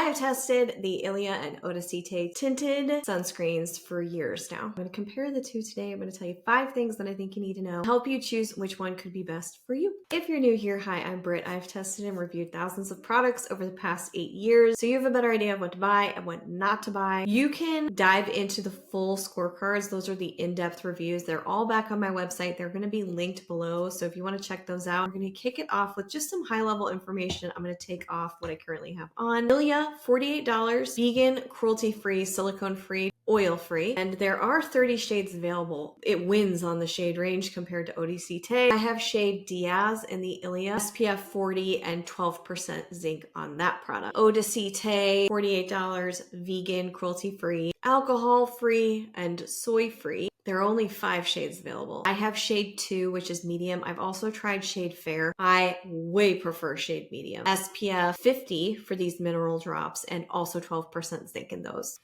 I have tested the ILIA and ODACITÉ tinted sunscreens for years now. I'm going to compare the two today. I'm going to tell you 5 things that I think you need to know to help you choose which one could be best for you. If you're new here, hi, I'm Britt. I've tested and reviewed thousands of products over the past 8 years, so you have a better idea of what to buy and what not to buy. You can dive into the full scorecards. Those are the in-depth reviews. They're all back on my website. They're going to be linked below, so if you want to check those out, I'm going to kick it off with just some high-level information. I'm going to take off what I currently have on. ILIA, $48, vegan, cruelty-free, silicone-free, oil-free, and there are 30 shades available. It wins on the shade range compared to ODACITÉ. I have shade Diaz in the ILIA, SPF 40 and 12% zinc on that product. ODACITÉ, $48, vegan, cruelty-free, alcohol-free, and soy-free. There are only 5 shades available. I have shade 2, which is medium. I've also tried shade fair. I way prefer shade medium. SPF 50 for these mineral drops and also 12% zinc in those.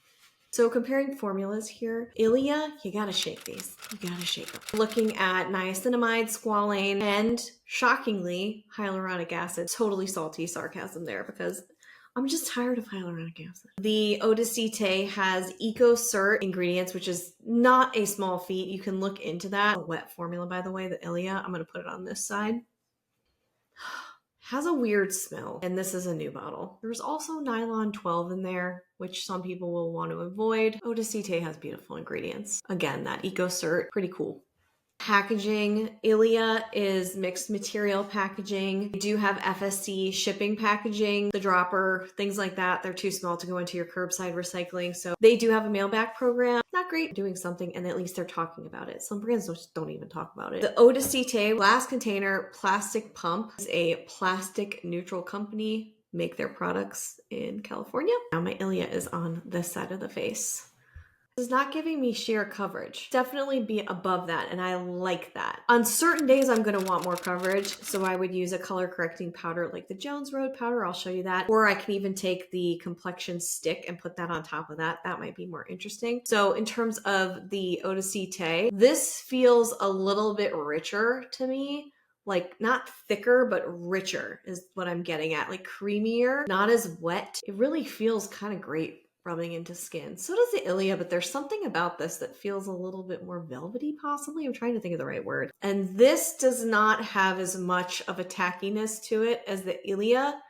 So comparing formulas here, ILIA, you gotta shake these. You gotta shake them. Looking at niacinamide, squalane, and shockingly, hyaluronic acid. Totally salty sarcasm there because I'm just tired of hyaluronic acid. The ODACITÉ has EcoCert ingredients, which is not a small feat. You can look into that. A wet formula, by the way, the ILIA. I'm going to put it on this side. Has a weird smell, and this is a new bottle. There's also nylon 12 in there, which some people will want to avoid. ODACITÉ has beautiful ingredients. Again, that EcoCert, pretty cool. Packaging, ILIA is mixed material packaging. They do have FSC shipping packaging, the dropper, things like that. They're too small to go into your curbside recycling. So they do have a mail back program. Not great doing something, and at least they're talking about it. Some brands don't even talk about it. The ODACITÉ glass container plastic pump is a plastic neutral company, make their products in California. Now my ILIA is on this side of the face. This is not giving me sheer coverage. Definitely be above that, and I like that. On certain days, I'm gonna want more coverage, so I would use a color correcting powder like the Jones Road powder, I'll show you that. Or I can even take the complexion stick and put that on top of that. That might be more interesting. So in terms of the ODACITÉ, this feels a little bit richer to me. Like not thicker, but richer is what I'm getting at. Like creamier, not as wet. It really feels kind of great rubbing into skin. So does the ILIA, but there's something about this that feels a little bit more velvety possibly. I'm trying to think of the right word. And this does not have as much of a tackiness to it as the ILIA.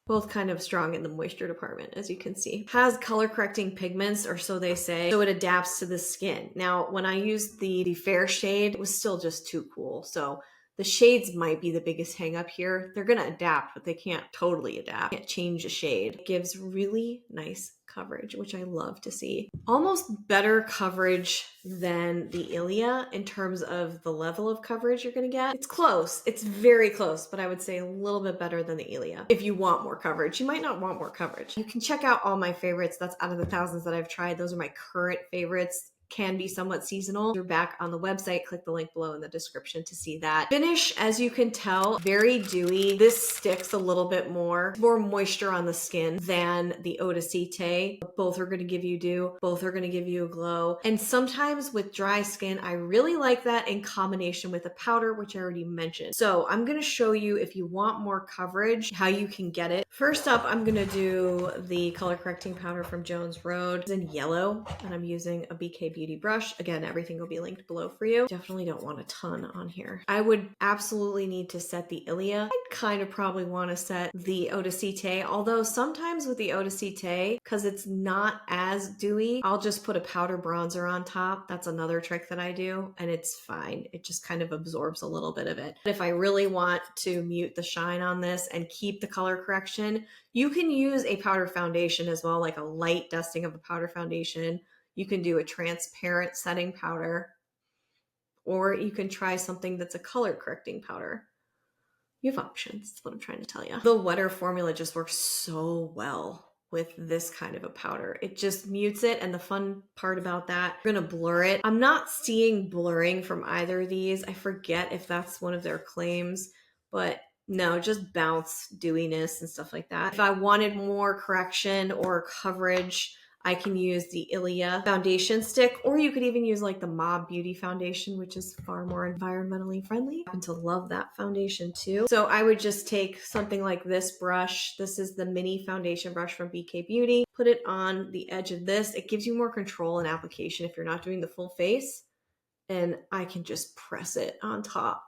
Both kind of strong in the moisture department, as you can see. Has color correcting pigments, or so they say, so it adapts to the skin. Now, when I used the fair shade, it was still just too cool. So the shades might be the biggest hang up here. They're gonna adapt, but they can't totally adapt. Can't change a shade. It gives really nice coverage, which I love to see. Almost better coverage than the ILIA in terms of the level of coverage you're gonna get. It's close, it's very close, but I would say a little bit better than the ILIA. If you want more coverage, you might not want more coverage. You can check out all my favorites. That's out of the thousands that I've tried. Those are my current favorites. Can be somewhat seasonal. You're back on the website, click the link below in the description to see that. Finish, as you can tell, very dewy. This sticks a little bit more moisture on the skin than the ODACITÉ. Both are going to give you dew. Both are going to give you a glow. And sometimes with dry skin, I really like that in combination with a powder, which I already mentioned. So I'm going to show you, if you want more coverage, how you can get it. First up, I'm going to do the color correcting powder from Jones Road. It's in yellow, and I'm using a BK Beauty brush. Again, everything will be linked below for you. Definitely don't want a ton on here. I would absolutely need to set the ILIA. I'd kind of probably want to set the ODACITÉ, although sometimes with the ODACITÉ, because it's not as dewy, I'll just put a powder bronzer on top. That's another trick that I do, and it's fine. It just kind of absorbs a little bit of it. But if I really want to mute the shine on this and keep the color correction, you can use a powder foundation as well, like a light dusting of a powder foundation. You can do a transparent setting powder, or you can try something that's a color correcting powder. You have options, that's what I'm trying to tell you. The wetter formula just works so well with this kind of a powder. It just mutes it, and the fun part about that, we're gonna blur it. I'm not seeing blurring from either of these. I forget if that's one of their claims, but no, just bounce, dewiness, and stuff like that. If I wanted more correction or coverage, I can use the ILIA foundation stick, or you could even use like the Mob Beauty foundation, which is far more environmentally friendly. I happen to love that foundation too. So I would just take something like this brush. This is the mini foundation brush from BK Beauty. Put it on the edge of this. It gives you more control in application if you're not doing the full face. And I can just press it on top.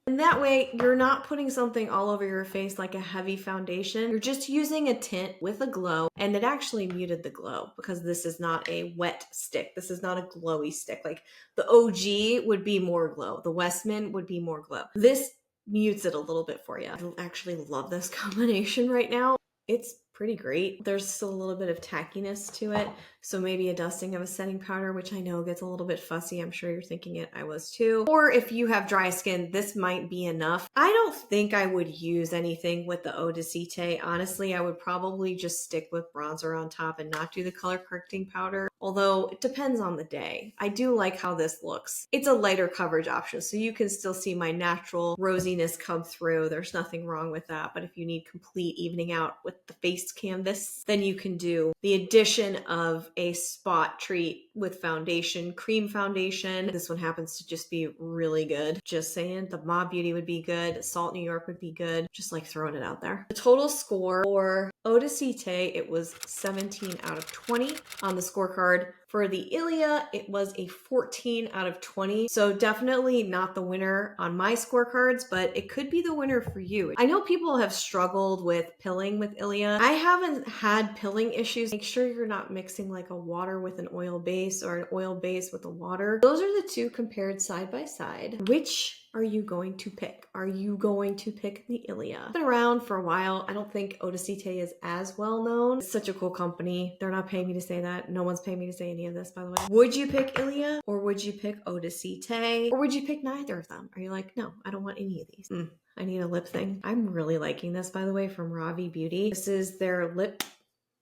And that way, you're not putting something all over your face like a heavy foundation. You're just using a tint with a glow, and it actually muted the glow because this is not a wet stick. This is not a glowy stick. Like the OG would be more glow. The Westman would be more glow. This mutes it a little bit for you. I actually love this combination right now. It's pretty great. There's still a little bit of tackiness to it. So maybe a dusting of a setting powder, which I know gets a little bit fussy. I'm sure you're thinking it. I was too. Or if you have dry skin, this might be enough. I don't think I would use anything with the ODACITÉ. Honestly, I would probably just stick with bronzer on top and not do the color correcting powder. Although it depends on the day. I do like how this looks. It's a lighter coverage option, so you can still see my natural rosiness come through. There's nothing wrong with that. But if you need complete evening out with the face canvas, then you can do the addition of a spot treat with foundation, cream foundation. This one happens to just be really good. Just saying, the Mob Beauty would be good. Salt New York would be good. Just like throwing it out there. The total score for ODACITÉ, it was 17 out of 20 on the scorecard. For the ILIA, it was a 14 out of 20. So definitely not the winner on my scorecards, but it could be the winner for you. I know people have struggled with pilling with ILIA. I haven't had pilling issues. Make sure you're not mixing like a water with an oil base or an oil base with a water. Those are the two compared side by side. Which are you going to pick? Are you going to pick the ILIA? It's been around for a while. I don't think ODACITÉ is as well known. It's such a cool company. They're not paying me to say that. No one's paying me to say any of this, by the way. Would you pick ILIA or would you pick ODACITÉ? Or would you pick neither of them? Are you like, no, I don't want any of these. I need a lip thing. I'm really liking this, by the way, from Ravi Beauty. This is their lip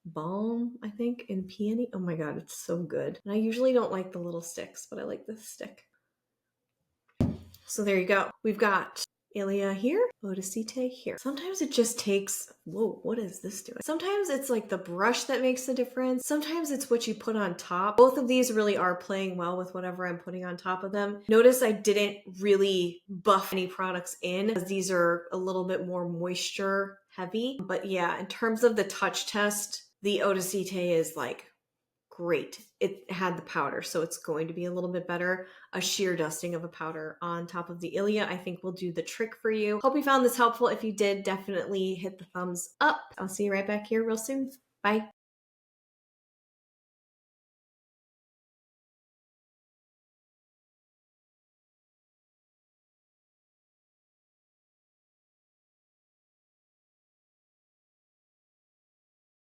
balm, I think, in peony. Oh my god, it's so good. And I usually don't like the little sticks, but I like this stick. So there you go. We've got ILIA here, ODACITÉ here. Sometimes it just takes, whoa, what is this doing? Sometimes it's like the brush that makes the difference. Sometimes it's what you put on top. Both of these really are playing well with whatever I'm putting on top of them. Notice I didn't really buff any products in because these are a little bit more moisture heavy. But yeah, in terms of the touch test, the ODACITÉ is like great. It had the powder, so it's going to be a little bit better. A sheer dusting of a powder on top of the ILIA, I think will do the trick for you. Hope you found this helpful. If you did, definitely hit the thumbs up. I'll see you right back here real soon. Bye.